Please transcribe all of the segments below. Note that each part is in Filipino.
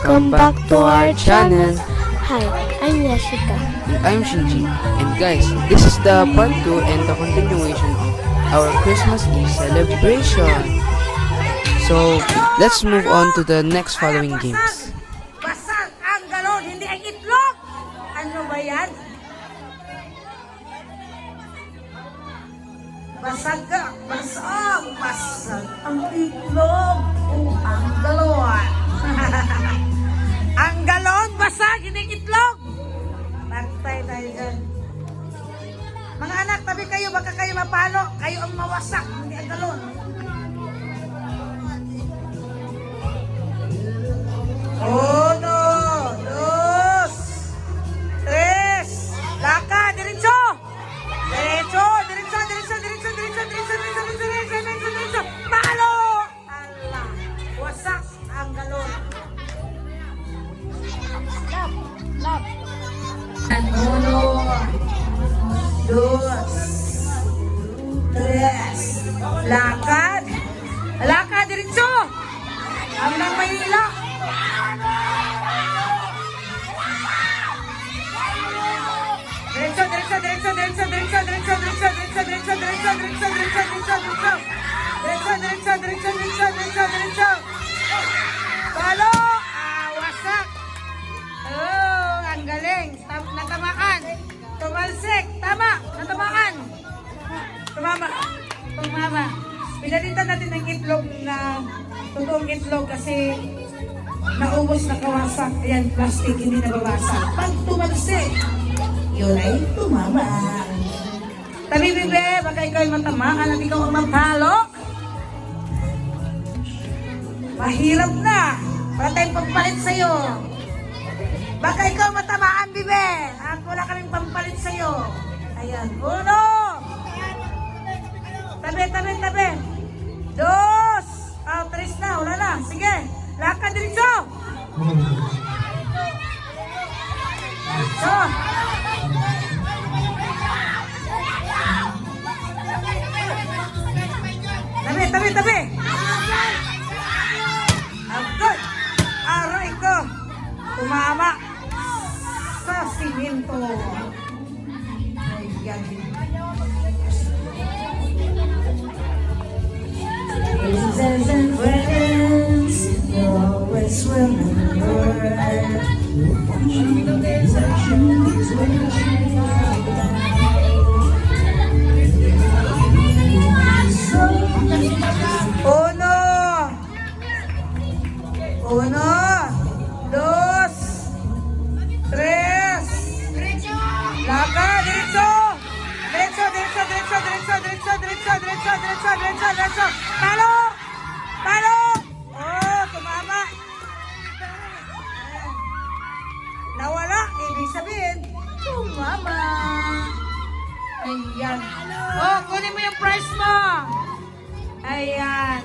Welcome back to our channel. Hi, I'm Yashika. And I'm Shinji. And guys, this is the part 2 and the continuation of our Christmas Eve celebration. So, let's move on to the next following games. Basag ang galon, hindi ang itlog! Ano ba yan? Basag ang itlog o ang galon. Ang galon, basag, hindi ang itlog! Bantay tayo dyan. Mga anak, tabi kayo, baka kayo mapalo. Kayo ang mawasak, hindi ang galon. Uno, dos, tres, laka, diretso! Diretso, diretso, diretso, diretso, diretso, diretso, diretso, diretso, diretso, diretso, diretso, palo! Allah, wasak ang galon. Lap. Uno, dos, tres, lakad, lakad, diretso! Hanggang Maynila. Diretso, diretso, diretso, diretso, diretso, diretso, diretso, diretso, diretso, diretso, diretso, diretso, diretso, diretso. Diretso, diretso, diretso, diretso, diretso, diretso. Palo! Wasak! Oh, ang galing. Natamaan. Tumalsik. Tama. Natamaan. Tumama. Tumama. Pinalitan natin ng itlog na totoong itlog kasi naubos na kawasak. Ayan, plastic, hindi nababasa. Pag tumalsik, yun ay tumama. Tabi, bebe, baka ikaw ay matamaan at ikaw ang mapalo. Mahirap na. Wala tayong pampalit sa'yo. Baka ikaw matamaan, bebe. At wala kaming pampalit sa'yo. Ayan. Uno. Tabi, tabi, tabi. Dos. Tres na. Wala na. Sige. Lakad diretso. So. Tabi, tabi, tabi. Agad. Aray ko. Tumama sa simento. Ayan. Friends and friends, you always remember. Uno, uno, dos, tres, laka, diretso, diretso, diretso, diretso, diretso, diretso, diretso, diretso, diretso, diretso, diretso, palo, palo, oh, tumama, nawala, ibig sabihin, tumama, ayan, oh, kunin mo yung prize mo, ayan,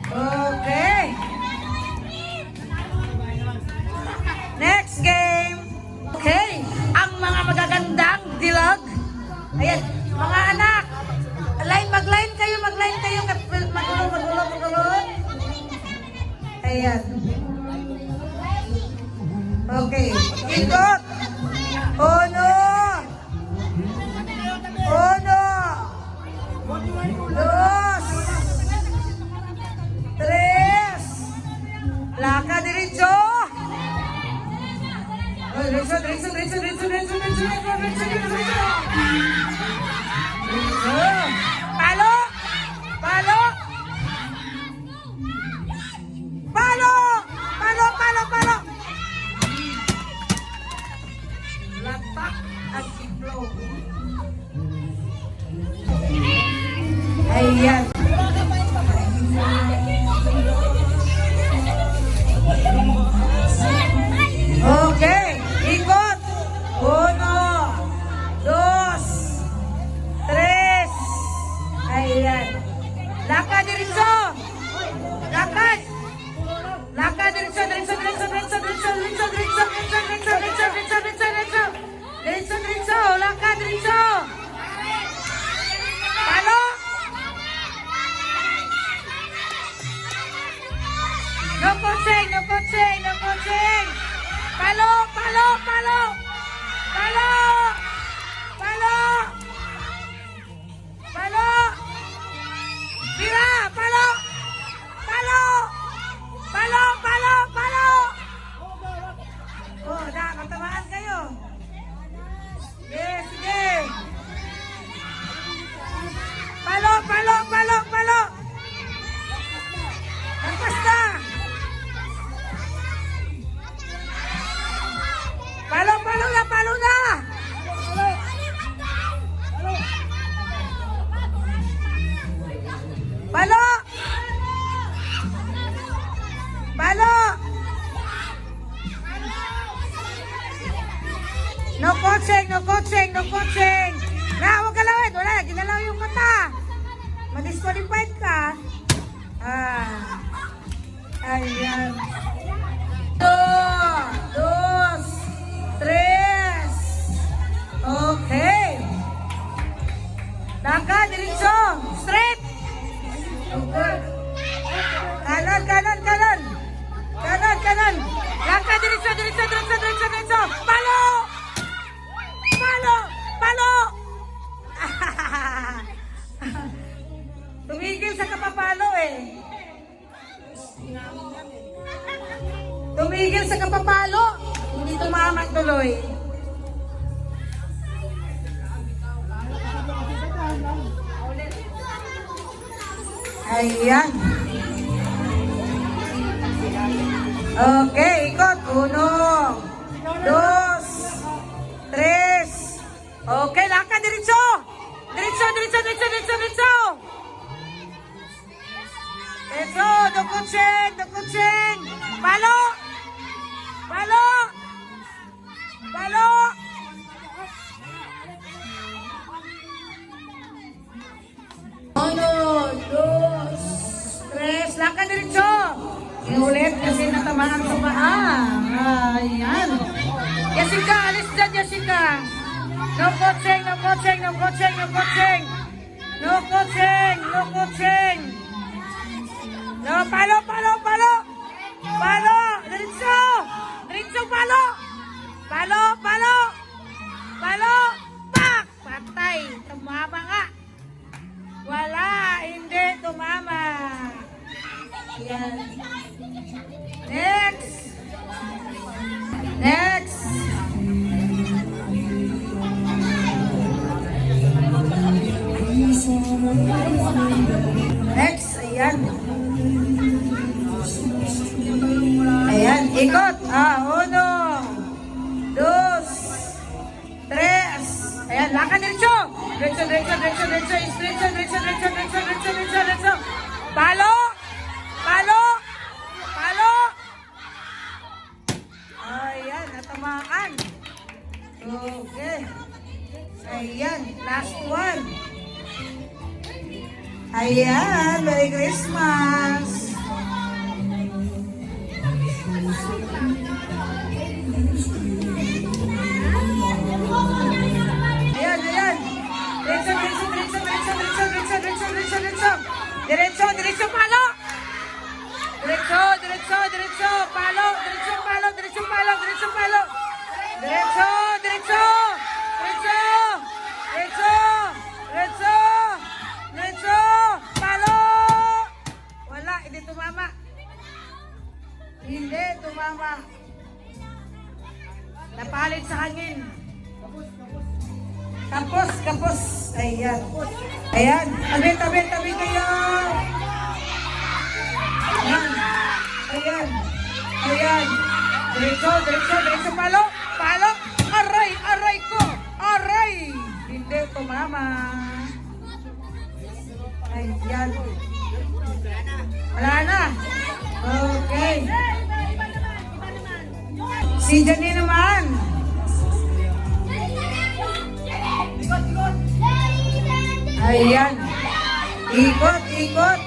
okay. Next game. Okay. Ang mga magagandang dilag. Ayan. Mga anak. Mag-line kayo. Magulo. Ayan. Okay. Ikot. Uno. Dos. Tres. Laka diretso. Diretso. Palo. Latak ang itlog. Ayan. Okay, ikot. Uno, dos, tres. Ayan. Lakad diretso. Lakad. Lakad diretso. Diretso. Lakad diretso. Palo. coaching, no coaching, no coaching. Na, huwag galawin. Wala, ginalaw yung mata. Madisqualified ka. Ayan. 1, 2, 3. Okay. Langkah, diretso. Straight. Okay. Kanan, kanan, kanan. Kanan, kanan. Langkah, diretso, diretso, diretso, diretso, diretso. Palo! Palo! Palo! Tumigil sa kapapalo eh. Tumigil sa kapapalo. Hindi tumama tuloy. Ayan. Okay, ikot. 1, 2, 3. Okay, lakad diretso. Diretso, diretso, diretso, diretso, diretso. Diretso, dukutsing. Palo. Palo. Palo. 1, 2, 3. Lakad diretso. Inulit kasi natamaan sa paa. Ayan. Jessica, alis dyan, Jessica. No coaching, no coaching, no coaching, no coaching. No coaching, no coaching. No, palo, palo, palo. Palo, diretso. Diretso, palo. Palo, palo. Palo. Pak! Patay. Tumama nga. Wala, hindi tumama. Yan. Next. Next. Next, ayan. Ayan, ikot. 1, 2, 3. Ayan, lakad diretso. Diretso, diretso, diretso, diretso. Diretso, diretso, diretso, diretso, diretso, diretso, diretso. Palo. Palo. Palo. Ayan, natamaan. Okay. Ayan, last one. Ayan, Merry Christmas. Ayan, ayan. Diretso, diretso, diretso, diretso, diretso, diretso, diretso, diretso, diretso. Diretso, diretso, palo. Diretso, diretso, diretso, palo. Diretso, palo, diretso, palo, diretso, palo. Diretso, diretso. Diretso. Diretso. Diretso. Diretso. Palo. Wala, hindi tumama. Hindi tumama. Napalit sa hangin. Kapos, kapos. Ayan. Ayan. Tabi, tabi, tabi kayo. Ayan. Ayan. Ayan. Diretso, diretso, diretso. Palo. Palo. Aray, aray ko. Aray. Hindi tumama. Ayan. Wala na. Okay. Si Janine naman. Ayan. Ikot, ikot.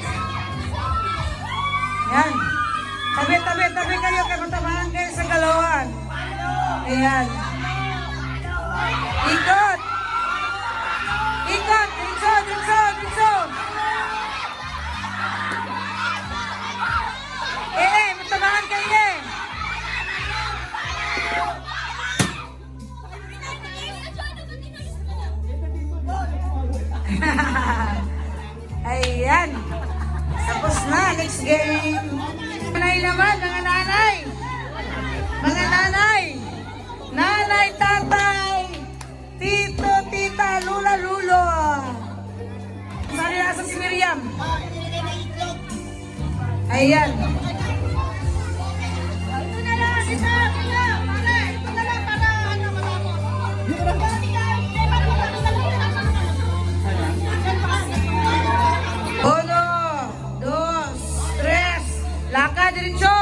Ayan. Tabi, tabi, tabi kayo. Kaya matamaan kayo sa galawan. Ayan. Ikot. Ikot. Diretso, diretso, diretso. Matamaan kayo eh. Ayan. Tapos na. Next game. Nanay naman, mga nanay. Mga nanay. Nanay, tatay. Tito, tita, lula, lulo. Saan nasa si Miriam? Ayan. Ito na lang, ito na lang. Ito na lang para ano matapos. Uno, dos, tres. Lakad diretso.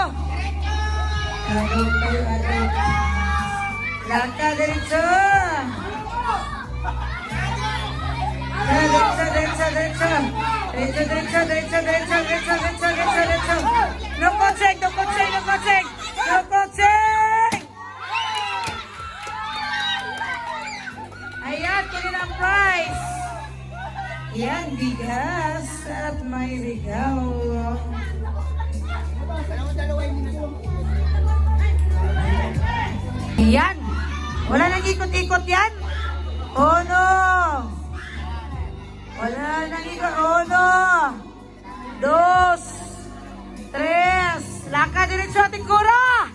Lakad diretso. Diretso, diretso, diretso, diretso, diretso, diretso, diretso, diretso. No coaching, no coaching, no coaching. No coaching! Ayan, kunin ang prize. Yan, bigas at may regalo. Yan. Wala nang ikot-ikot yan. Oh no. Wala nang ikot. Oh no. 2, 3. Laka diretso, tingkura.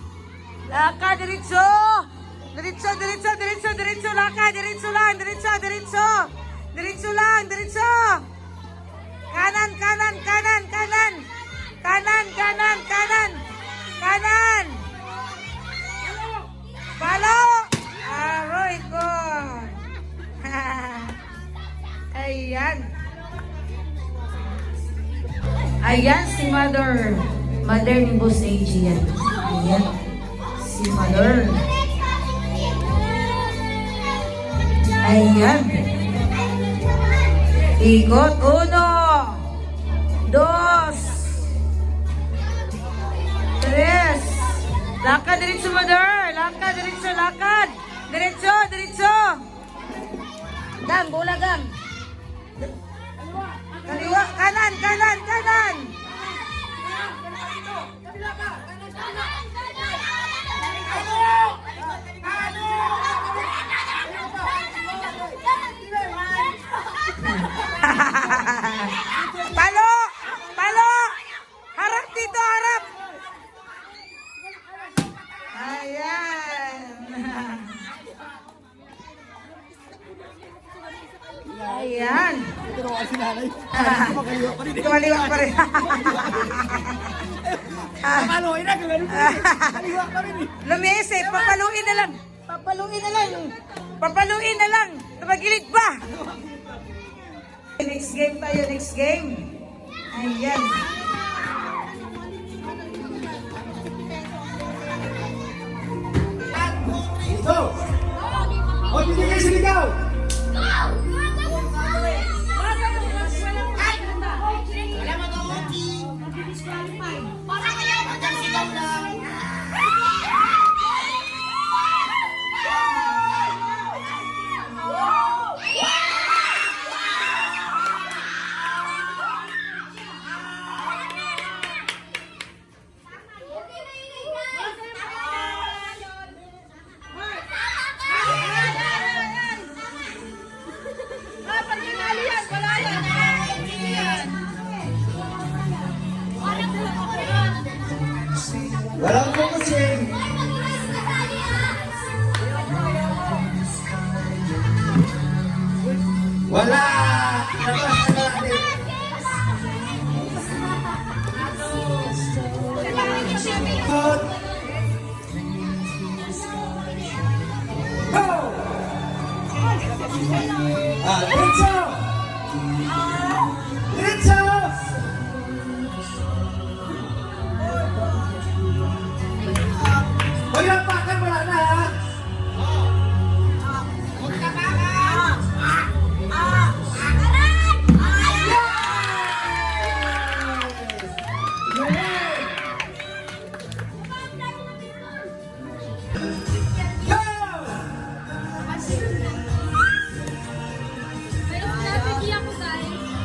Laka diretso. Diretso, diretso, diretso, diretso. Laka, diretso lang. Diretso, diretso. Diretso lang, diretso. Kanan, kanan, kanan, kanan. Kanan, kanan, kanan. Kanan. Palo! Aroy ko! Ayan. Ayan si Mother. Mother ni Boss AG yan. Ayan. Si Mother. Ayan. Ikot. 1, 2, 3. Lakad diretso, Mother. Lakad diretso, lakad. Diretso, diretso. Gang, bola gang. Kaliwa, kanan, kanan, kanan. Palo! Palo! Harap dito, harap! Ayan! Ayan! Tumaliwa pa rin. Lumiisip, papaluin na lang. Papaluin na lang. Papaluin na lang. Tumagilid pa. Next game tayo, next game. Ayan. Ito! O, bibigay sa ligaw! Walang focusing! Wala! Labas na natin! Out! Go! Diretso! Diretso! Huwag yung pakan, wala na ha!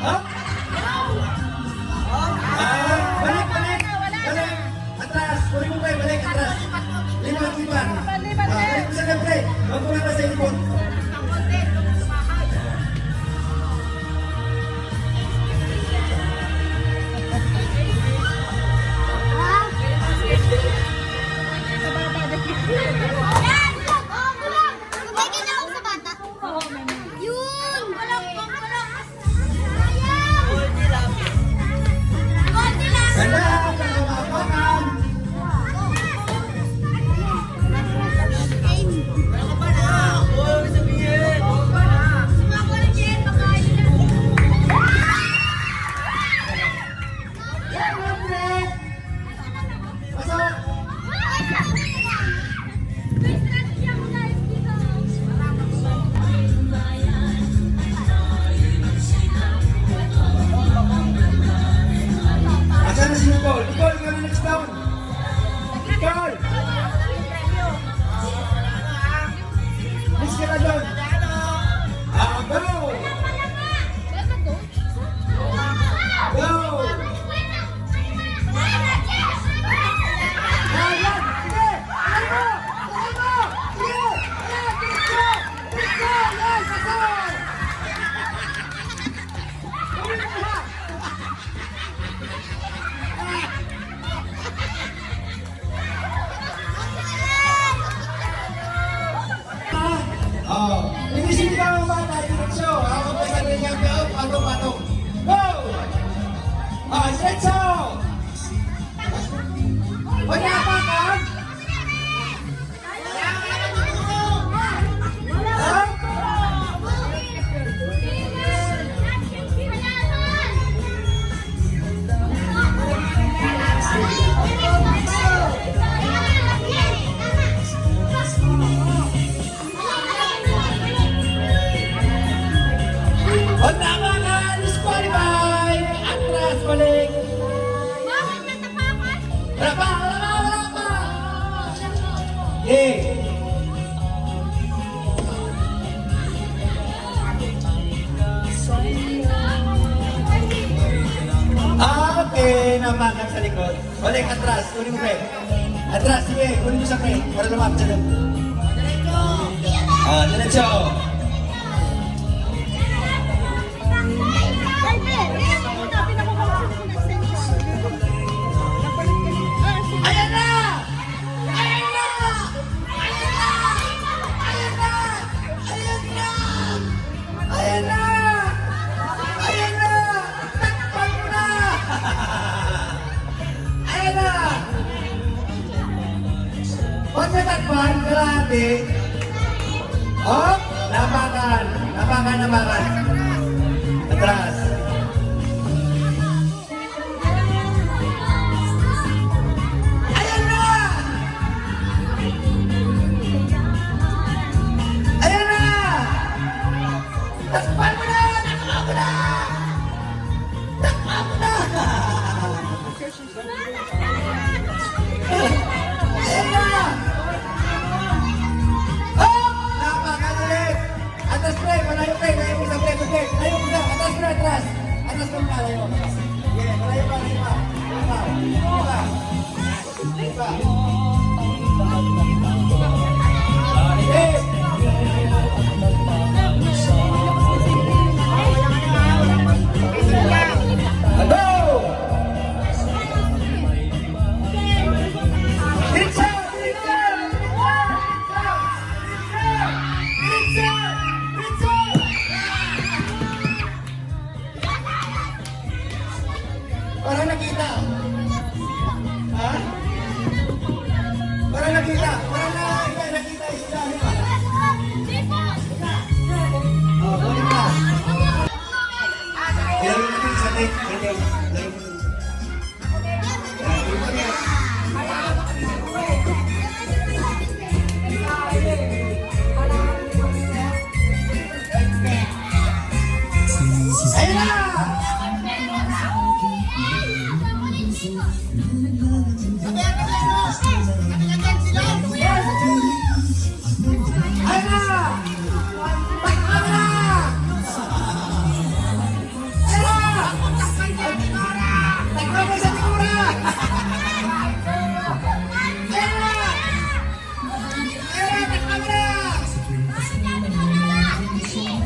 Up! Balik, balik! Balik! Atras! Kunin mo kayo, balik, atras! Lipat, lipat! Balik mo sa libre! Huwag mo lang na sa ipon! Ganda! Pagkakapakan! Linisin nyo ang bata, diretso. Ako pa sa rin yung patong-patong. Go! Diretso! Wala pa ka? Wala pa ka! Disqualify! Atras, balik! Wala pa! Wala pa! Eh! Okay, napakan sa likod. Balik, atras. Kunin mo, pre. Atras, sige. Kunin mo sa pre. Para lumapit sa loob. Diretso. Ayan na! Ayan na! Ayan na! Ayan na! Ayan na! Ayan na! Ayan na! Takpan mo na! Ayan na! Pag natakpan, kalahati. Oh! Napakan! Napakan, napakan. Atras. Ayan na! Ayan na! Takpan mo na! Takpan mo na! Takpan mo na! Ayan na! Oh! Napakan ulit! Atas pre! Malayo pre! Malayo mo sa pre! Pre! Malayo mo sa! Atas pre! Atras! Atas pre! Malayo! Yeah! Malayo pa! Malayo pa! Malayo pa! Malayo pa! Eh! Hello! Diretso! Diretso! Diretso! Diretso! Parang nakita. Ha? Parang nakita. Parang nakita isla. Oh, balik ka. Laro natin sa tape. Laro natin. Ayun na! Ayun na! Takpan na! Ayun na! Takpan mo sa tikura! Ayun na! Ayun na! Takpan mo na!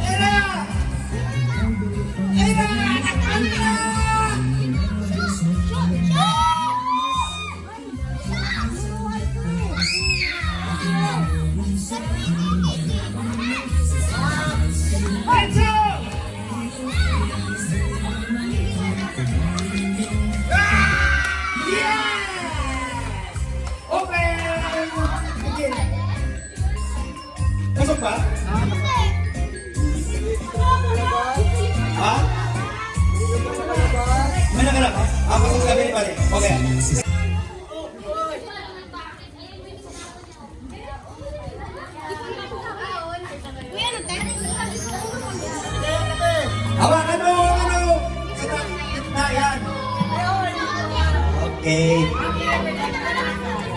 Ayun na! Ayun na! Takpan mo na! Diretso! Yes! Open! Okay. Pasok ba? Ha? May nakalap? Pasok sa gabi pare. Okay. Hawakan mo! Ano? Sa gitna yan. Okay.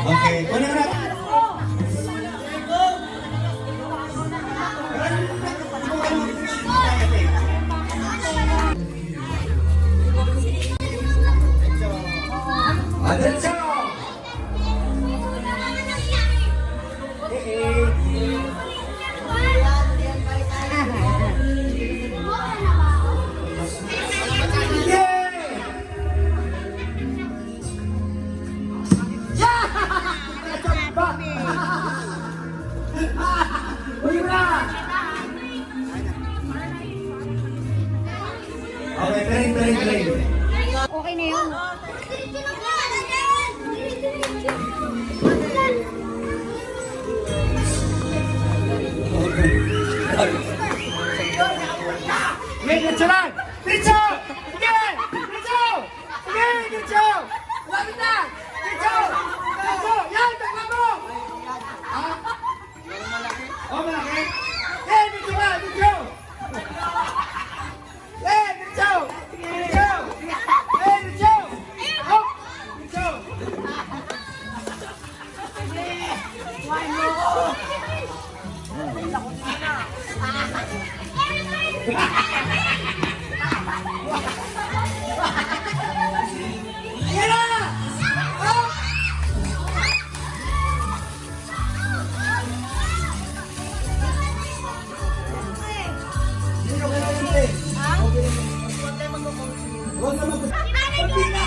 Okay. Kunin mo na. Diretso! Okay, play. Okay na yun. Okay, diretso lang! Diretso! Sige! Diretso! Sige, diretso! Lapit na! Diretso! Diretso! Yan! Takla mo! Ha? Oh, malaki? Eh, diretso ka! Diretso! Eh, diretso! Diretso! Eh, diretso! Hop! Diretso! Yan na! Hop! Sino ka na yun? Huwag na mag- Pagpina!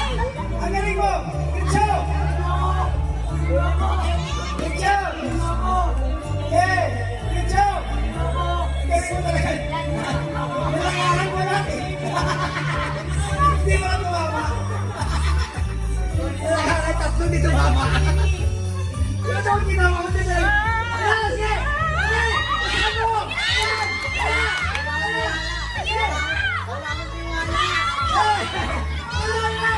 Ang galing mo! Diretso! Diretso! Eh! Diretso! Ang galing mo talaga! Nilangahan mo natin! Hindi mo na tumama! Nilangahan tatlo di tumama! Ano daw ang ginawa mo din eh? Ayan! Sige! Sige! Ano? Ayan! Ayan! Ayan! Sige! Wala na! Yan! Yan na!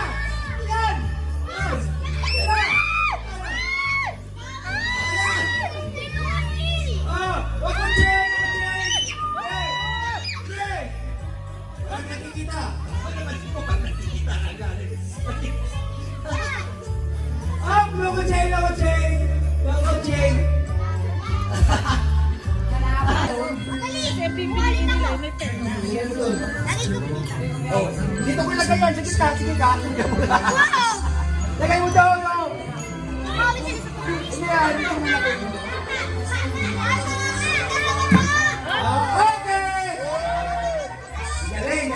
Oh! Huwag mo check! Check! Huwag nakikita! Up! Logo check! Logo check! Logo check! Oh, dito ko ilagay yan. Sige ka, sige ka. Lagay mo daw, no? Sige yan, dito mo ilagay. Okay! Galing.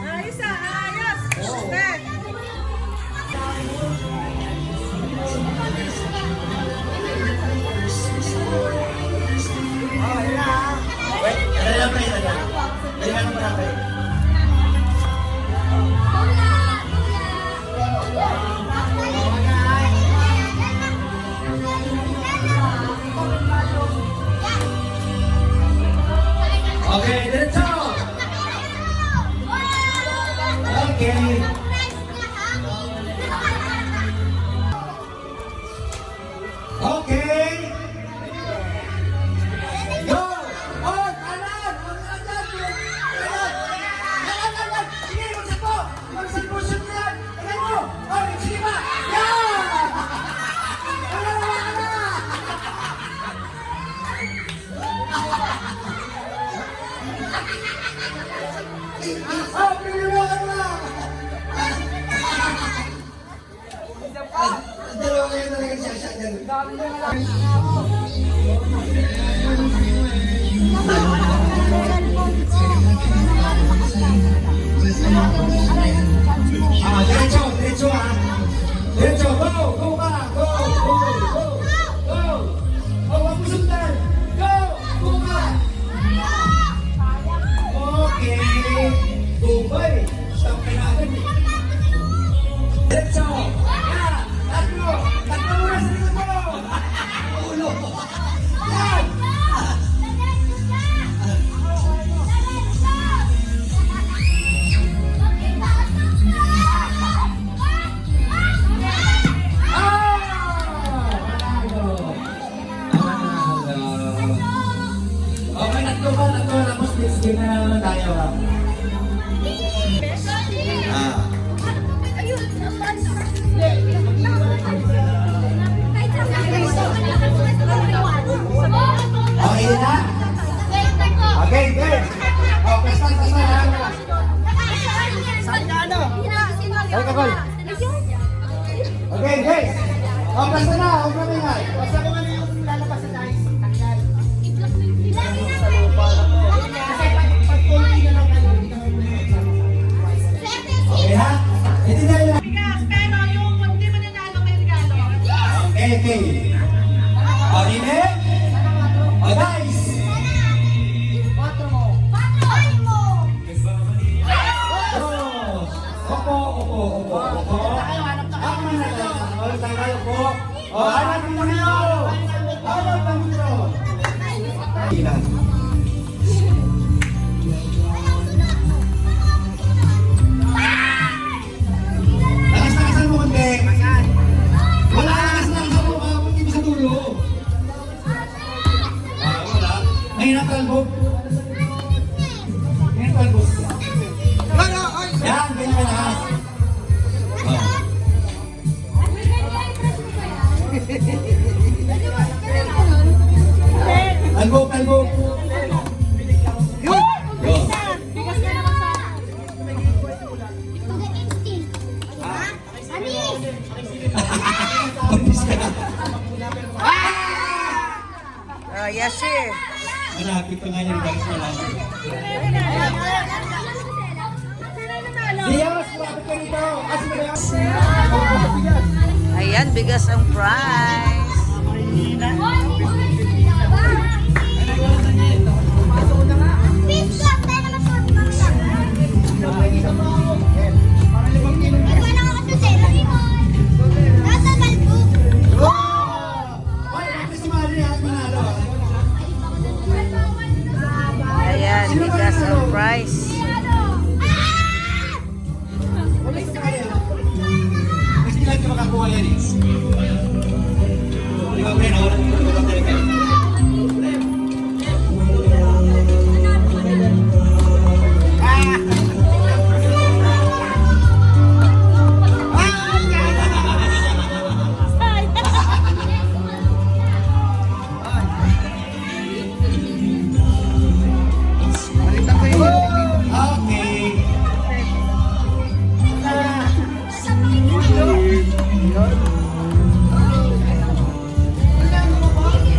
Ayos ah, ayos. Ten. Okay, diretso! Okay. Okay. Go! Oh, kanan! Kanan! Sige, magsakbo! Magsakbo siya yan! Lagay mo! Oh, sige pa! Yan! Wala! Oh, pinulukan mo! Dalawa kayo talaga siya dyan. Diretso ah. Diretso, go ka, go. Oh, wag mo sundan. Go ka. Okay. Bumay. Stop ka na agad eh. Diretso. Yan. Tatlo muna sa likod mo. Ulo. Yan. Okay, tatlo tapos next game na naman tayo. Okay na? Okay, good. Oh, pasan. Okay, guys. Oh, basta na. Huwag na ingay. Basta kung ano yung lalabas sa tayo. Okay ha? Hindi na yun. Pero yung pag di mananalo may regalo. Okay. O, Ine? O, guys. yan. Lakas-lakasan mo konti. Wala, lakas-lakasan mo. Kunti mo sa dulo. Wala. Mahina kalbo. Mahina kalbo. Yan, ganyan ka lakas. Kalbo, kalbo. Yun! Yun. Bigas na naman sa... Yashi. Malapit pa nga niya rin sa lahat. Diyos, malapit ka rito. Kasi Ayan, bigas ang prize. Ayan, bigas ang prize. Kasi kailan ka makakuha yan eh. Di ba, pre? Nawalan ko ito lang talaga. Okay.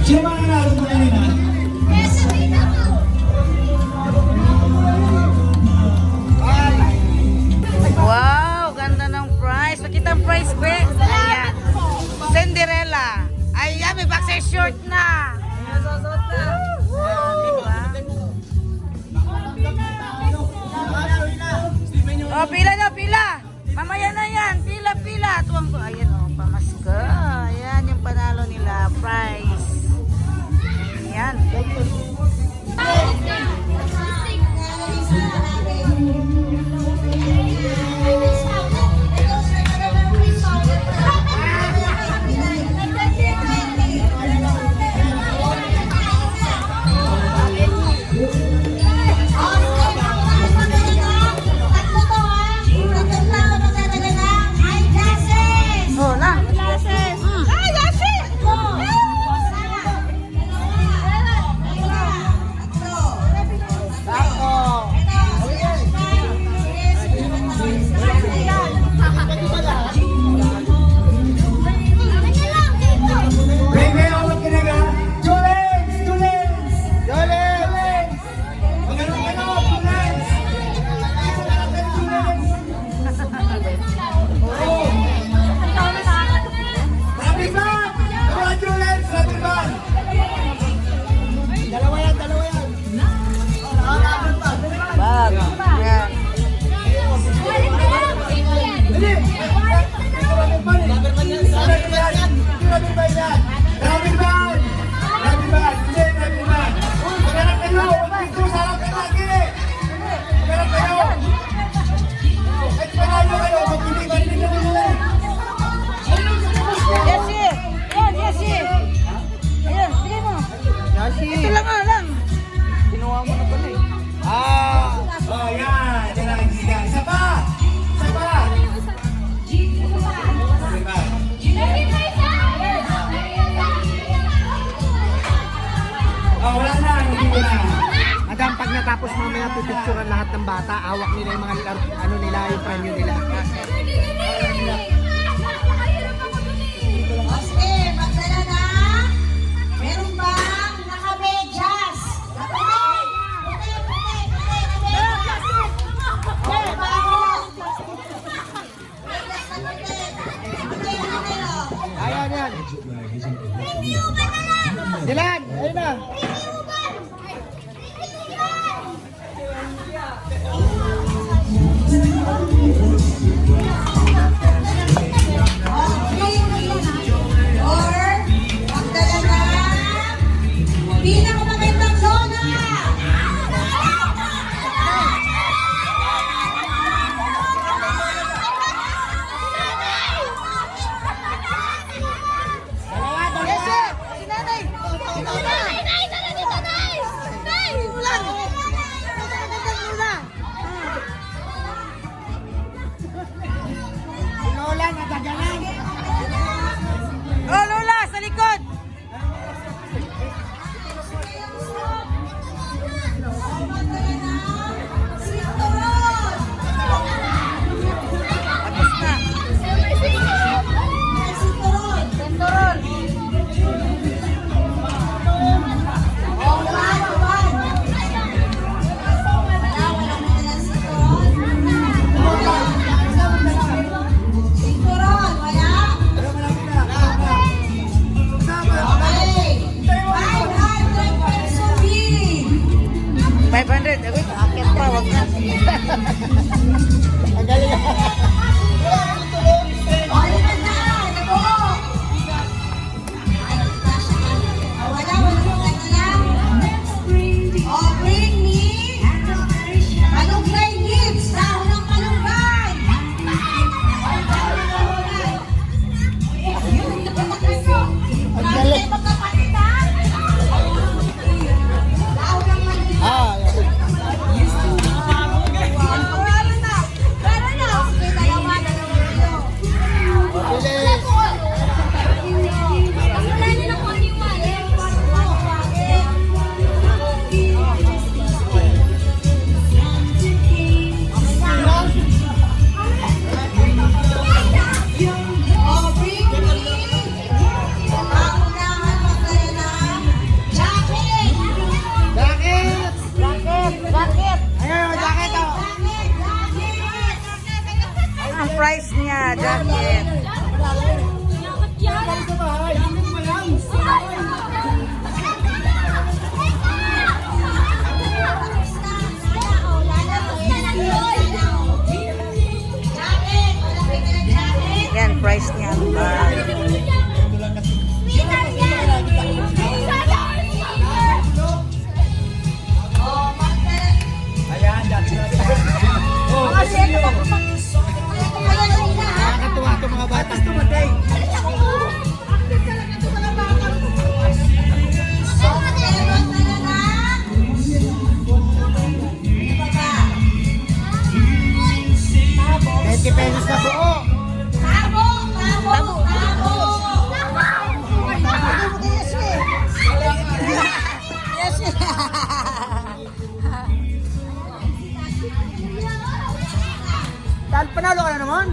Sino ba ang nanalo mo kanina? Wow, ganda ng prize. Makita ang prize, be. Ayan. Cinderella. Ayan, may boxer short na. Susot na. Oh, pila na, pila. Mamaya na yan. Pila, pila. Tuwang ko. Ayan, oh, pamasko. Ayan, yung panalo nila. Prize. Ayan. Oh, na. Baby, awag ka na ka. Julens! Julens! Julens! Magano ka na, Julens! Rapid man! Come on, Julens! Rapid man! Dalawa yan, dalawa yan. Bag. Ayan. Dali! Rapid man! Rapid man yan! Rapid man yan! Rapid man yan! Rapid man! Rapid man! Hindi, rapid man! Maghanap kayo! Huwag dito sa harap kayo lagi! Maghanap kayo! Kahit panalo kayo, mag-ibig ka rin nila! Jesse! Ayan, Jesse! Ayan, sige mo. Ito lang nga lang. Kinuha mo na pala eh. Oh, yan! Yan ang kaibigan. Isa pa! Isa pa! Rapid man! Oh, wala na! Nandito na! Madam, pag natapos mamaya pipicturean lahat ng bata, awak nila yung mga ano nila, yung premyo nila. Meron bang nakamedyas? Ayan, yan. Dilan, ayun na. 500. Uy, akit pa, wag na. Ang galing. Ah, Ang price niya, jacket. Yan, price niya. nakakatuwa itong mga bata. Tumatay. $20 na buo. Tal, panalo ka na naman.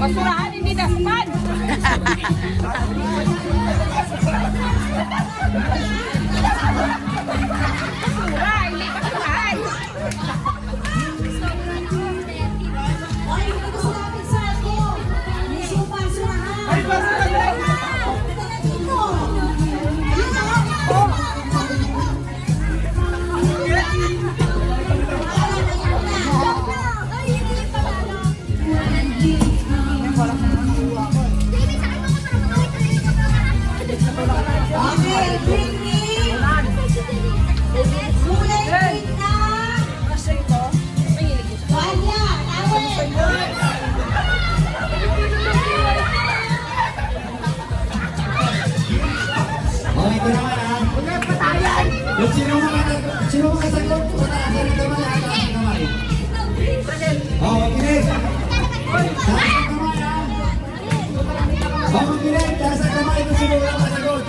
Basurahan, hindi daspan. Basura, hindi basurahan. Oh, ito naman ha. Kung sino makasagot, pataas ang kamay ha. Taas ang kamay. Oh, kinig. Taas ang kamay ha. Oh, kinig. Taas ang kamay kung sino makasagot.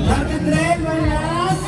Bakit rin, Manas?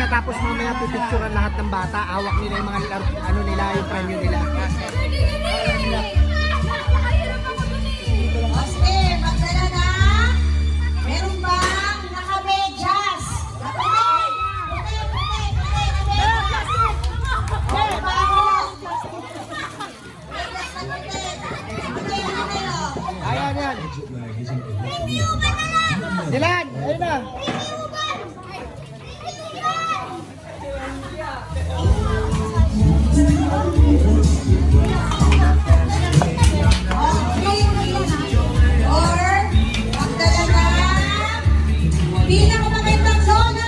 niya tapos mamaya pipicturean lahat ng bata. Hawak nila yung mga ano nila, yung premyo nila. Oste, magdala na. Meron bang nakamedyas? Ayan, yan. Dilan, ayun na. Or, magdala na. Pinakamagandang zona.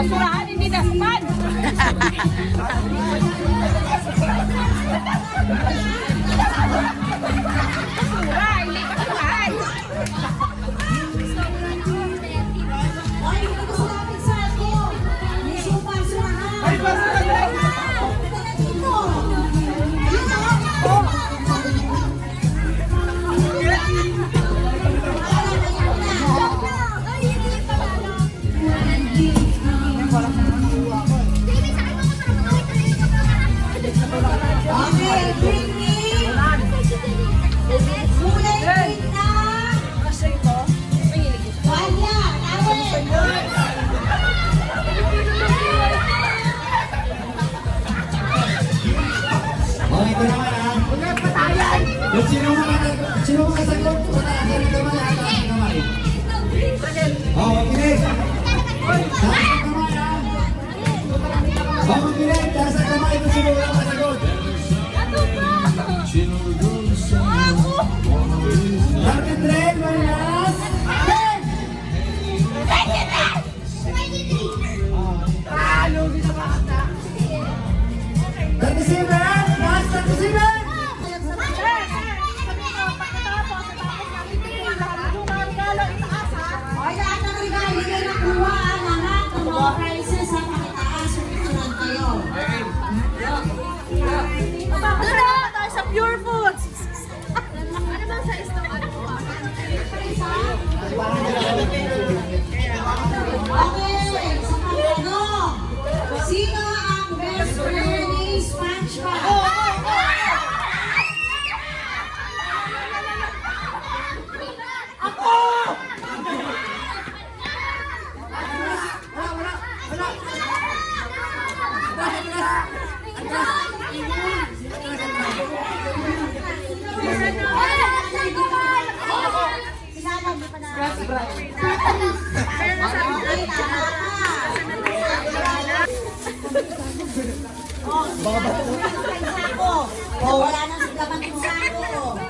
Basurahan, hindi daspan. Basura, hindi basurahan. Ay, ito sa akin sa ako. May supang surahan. Ay, basurahan. Dito. Okay, bring me. Kulay green na. Wala, tawid. Okay, ito naman ha. Yung sino makasagot, pataasan ng kamay, ataas ng kamay. Makinig. Taas ng kamay ha. Makinig, taas ng kamay kung sino makasagot. Target red, Marinas. Tartisimen! Taas, tartisimen! Ay, lahat ng regalo kayo nakuha, lahat ng mga prizes sa pakitaas, picturean kayo. Sa Pure Foods. Ano bang sa isang ano? Okay, sa pangano, sino ang best friend ni SpongeBob? Oh, wala nang siglaban ng sako.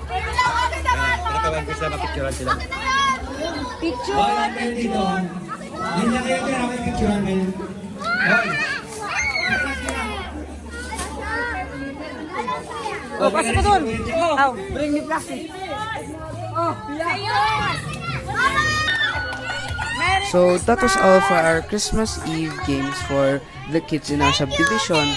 Hoy, ate dito. Hindi kayo kailangan picturean men. Hoy. Oh, pasok pa doon. Oh, bring me plastic. So that was all for our Christmas Eve games for the kids in our subdivision.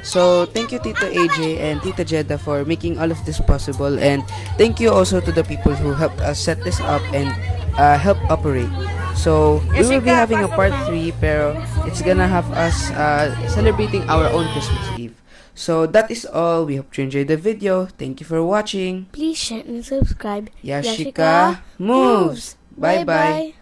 So thank you Tito AJ and Tita Jeddah for making all of this possible, and thank you also to the people who helped us set this up and help operate. So we will be having a part 3, pero it's gonna have us celebrating our own Christmas Eve. So that is all. We hope you enjoyed the video. Thank you for watching. Please share and subscribe. Yashika moves. Bye bye.